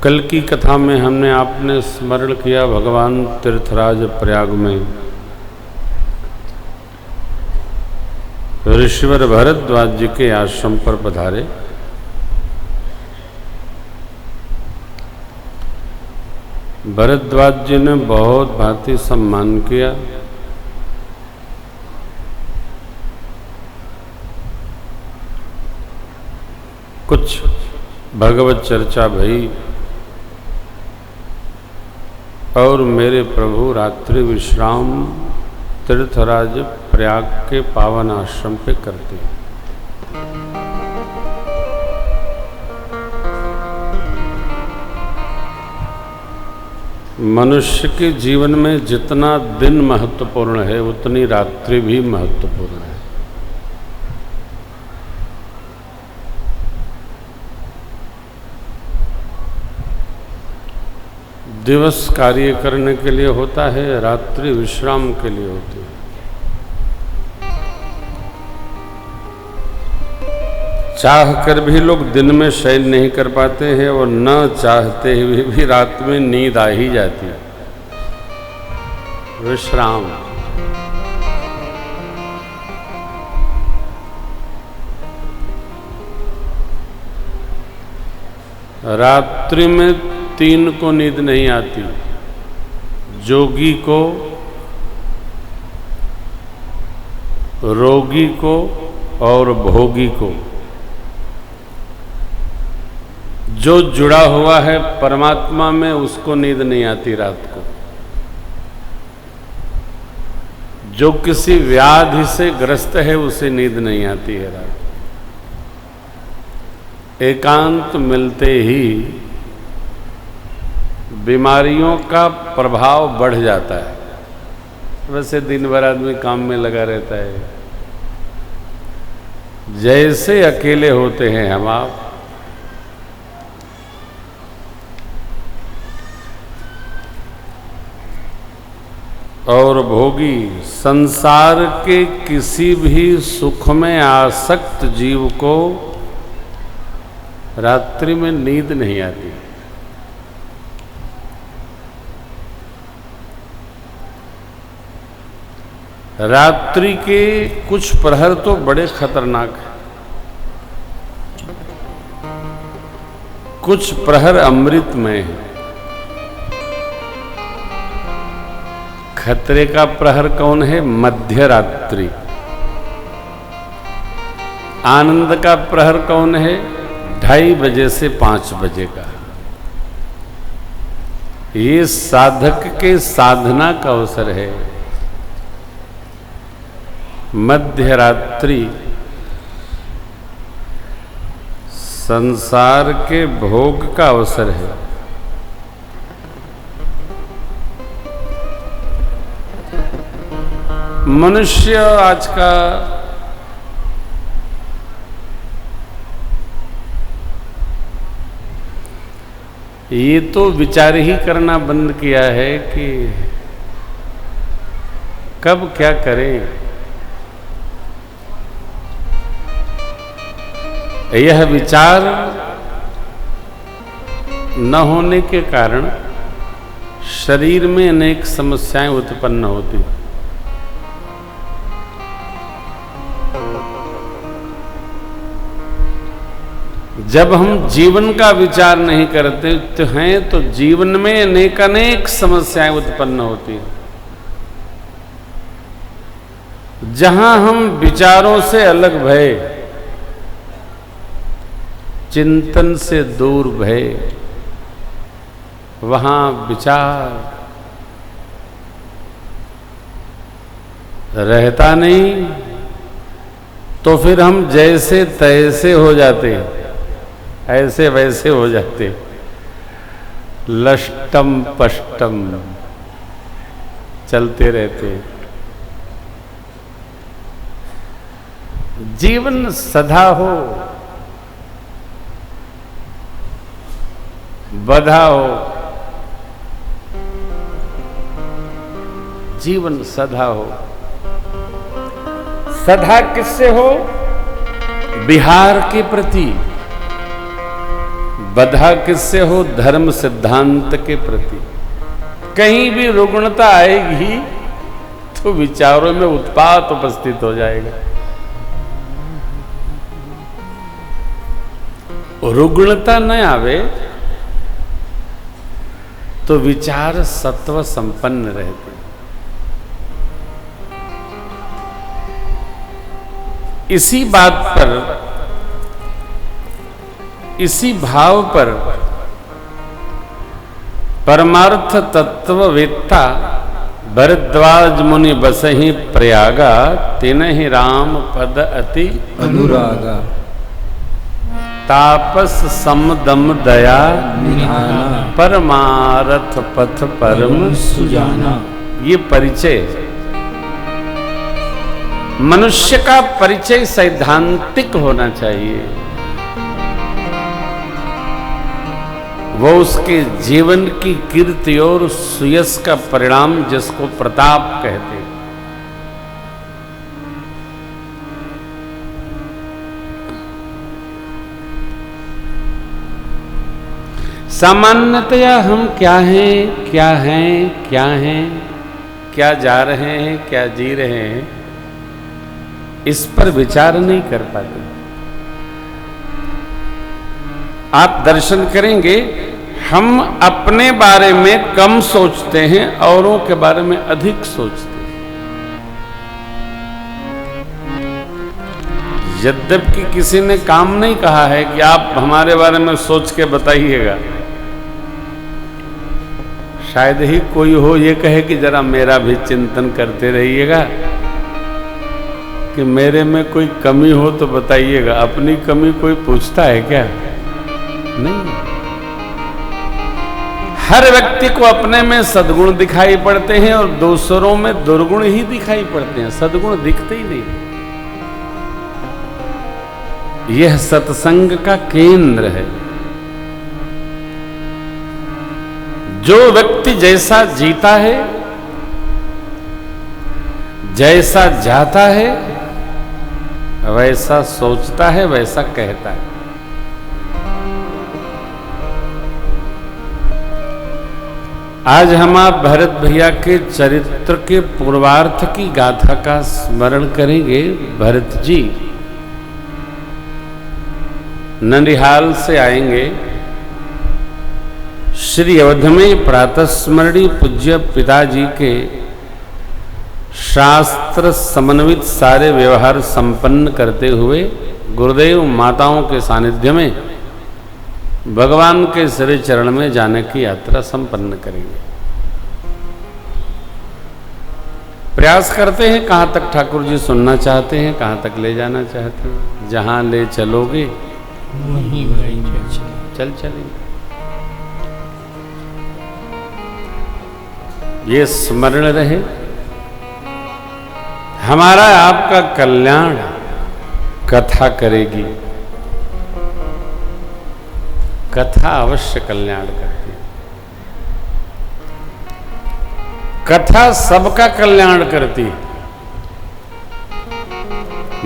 कल की कथा में हमने आपने स्मरण किया भगवान तीर्थराज प्रयाग में ऋषिवर भरद्वाज जी के आश्रम पर पधारे। भरद्वाज जी ने बहुत भांति सम्मान किया। कुछ भगवत चर्चा भई और मेरे प्रभु रात्रि विश्राम तीर्थराज प्रयाग के पावन आश्रम पे करते। मनुष्य के जीवन में जितना दिन महत्वपूर्ण है उतनी रात्रि भी महत्वपूर्ण है। दिवस कार्य करने के लिए होता है, रात्रि विश्राम के लिए होती है। चाह कर भी लोग दिन में शयन नहीं कर पाते हैं और न चाहते हुए भी रात में नींद आ ही जाती है। विश्राम रात्रि में 3 को नींद नहीं आती, जोगी को, रोगी को और भोगी को। जो जुड़ा हुआ है परमात्मा में उसको नींद नहीं आती रात को। जो किसी व्याधि से ग्रस्त है उसे नींद नहीं आती है रात। एकांत मिलते ही बीमारियों का प्रभाव बढ़ जाता है। वैसे दिन भर आदमी काम में लगा रहता है। जैसे अकेले होते हैं हम आप, और भोगी संसार के किसी भी सुख में आसक्त जीव को रात्रि में नींद नहीं आती। रात्रि के कुछ प्रहर तो बड़े खतरनाक हैं। कुछ प्रहर अमृतमय हैं। खतरे का प्रहर कौन है? मध्य रात्रि। आनंद का प्रहर कौन है? 2:30 बजे से 5 बजे का। ये साधक के साधना का अवसर है। मध्य रात्रि संसार के भोग का अवसर है। मनुष्य आज का ये तो विचार ही करना बंद किया है कि कब क्या करें। यह विचार न होने के कारण शरीर में अनेक समस्याएं उत्पन्न होती। जब हम जीवन का विचार नहीं करते हैं तो जीवन में अनेक समस्याएं उत्पन्न होती हैं। जहां हम विचारों से अलग भय, चिंतन से दूर भय, वहां विचार रहता नहीं तो फिर हम जैसे तैसे हो जाते, ऐसे वैसे हो जाते, लष्टम पष्टम चलते रहते। जीवन सदा हो, बधा हो, जीवन सदा हो। सदा किससे हो? बिहार के प्रति, बधा किससे हो? धर्म सिद्धांत के प्रति। कहीं भी रुग्णता आएगी तो विचारों में उत्पात उपस्थित हो जाएगा। रुग्णता न आवे तो विचार सत्व संपन्न रहते। इसी बात पर, इसी भाव पर परमार्थ तत्ववेत्ता भरद्वाज मुनि बसहि प्रयागा, तिनहि राम पद अति अनुरागा। तापस समदम दया निधाना, परमारथ पथ परम सुजाना। ये परिचय, मनुष्य का परिचय सैद्धांतिक होना चाहिए। वो उसके जीवन की कीर्ति और सुयश का परिणाम, जिसको प्रताप कहते हैं। सामान्यतया हम क्या हैं, क्या हैं, क्या हैं, क्या जा रहे हैं, क्या जी रहे हैं, इस पर विचार नहीं कर पाते। आप दर्शन करेंगे, हम अपने बारे में कम सोचते हैं, औरों के बारे में अधिक सोचते हैं। यद्यपि किसी ने काम नहीं कहा है कि आप हमारे बारे में सोच के बताइएगा, शायद ही कोई हो ये कहे कि जरा मेरा भी चिंतन करते रहिएगा, कि मेरे में कोई कमी हो तो बताइएगा। अपनी कमी कोई पूछता है क्या? नहीं। हर व्यक्ति को अपने में सद्गुण दिखाई पड़ते हैं और दूसरों में दुर्गुण ही दिखाई पड़ते हैं, सद्गुण दिखते ही नहीं। यह सत्संग का केंद्र है। जो व्यक्ति जैसा जीता है, जैसा जाता है, वैसा सोचता है, वैसा कहता है। आज हम आप भरत भैया के चरित्र के पूर्वार्थ की गाथा का स्मरण करेंगे। भरत जी ननिहाल से आएंगे। श्री अवध में प्रातः स्मरणीय पूज्य पिताजी के शास्त्र समन्वित सारे व्यवहार संपन्न करते हुए गुरुदेव माताओं के सानिध्य में भगवान के श्री चरण में जाने की यात्रा संपन्न करेंगे। प्रयास करते हैं कहाँ तक ठाकुर जी सुनना चाहते हैं, कहाँ तक ले जाना चाहते हैं। जहाँ ले चलोगे वहीं चल चलेंगे। ये स्मरण रहे, हमारा आपका कल्याण कथा करेगी। कथा अवश्य कल्याण करती है। कथा सबका कल्याण करती है।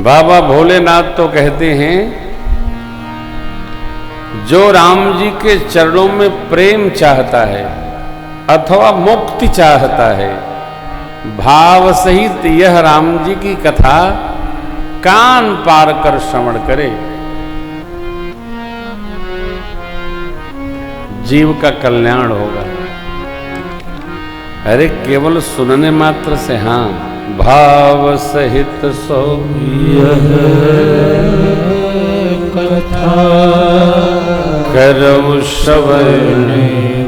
बाबा भोलेनाथ तो कहते हैं, जो राम जी के चरणों में प्रेम चाहता है अथवा मुक्ति चाहता है, भाव सहित यह राम जी की कथा कान पार कर श्रवण करे, जीव का कल्याण होगा। अरे केवल सुनने मात्र से, हाँ, भाव सहित सो यह कथा करऊ श्रवण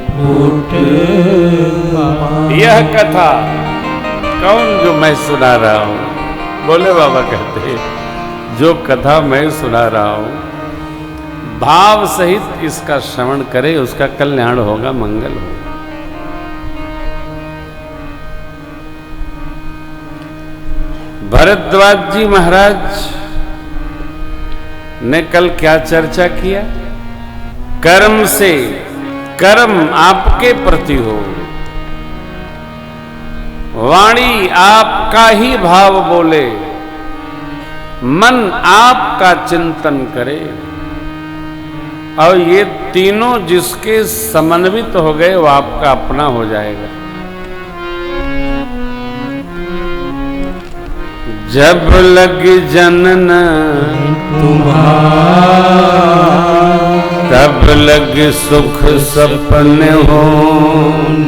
फूटे। यह कथा कौन? जो मैं सुना रहा हूं। बोले बाबा कहते हैं, जो कथा मैं सुना रहा हूं, भाव सहित इसका श्रवण करे, उसका कल्याण होगा, मंगल होगा। भरद्वाज जी महाराज ने कल क्या चर्चा किया? कर्म से, कर्म आपके प्रति हो, वाणी आपका ही भाव बोले, मन आपका चिंतन करे, और ये तीनों जिसके समन्वित हो गए वो आपका अपना हो जाएगा। जब लग जनन तुम्हारा तब लग सुख सपने हो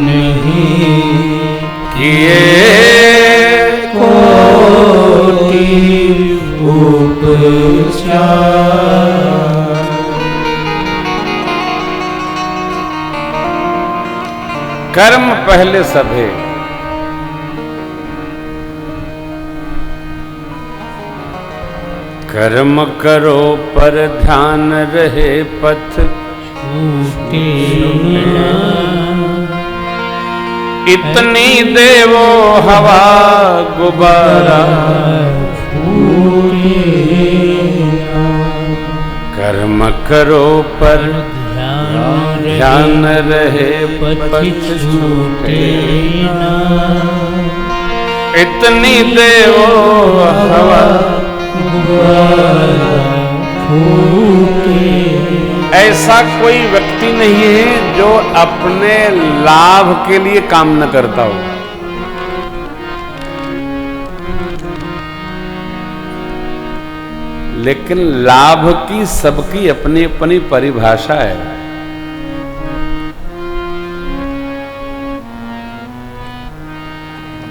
नहीं किए कोटि उपचार। कर्म पहले सभे, कर्म करो पर ध्यान रहे पथ छूटे इतनी देवो हवा गुबारा फूटे कर्म करो पर ध्यान रहे पथ छूटे इतनी देवो हवा ऐसा कोई व्यक्ति नहीं है जो अपने लाभ के लिए काम न करता हो। लेकिन लाभ की सबकी अपनी अपनी परिभाषा है।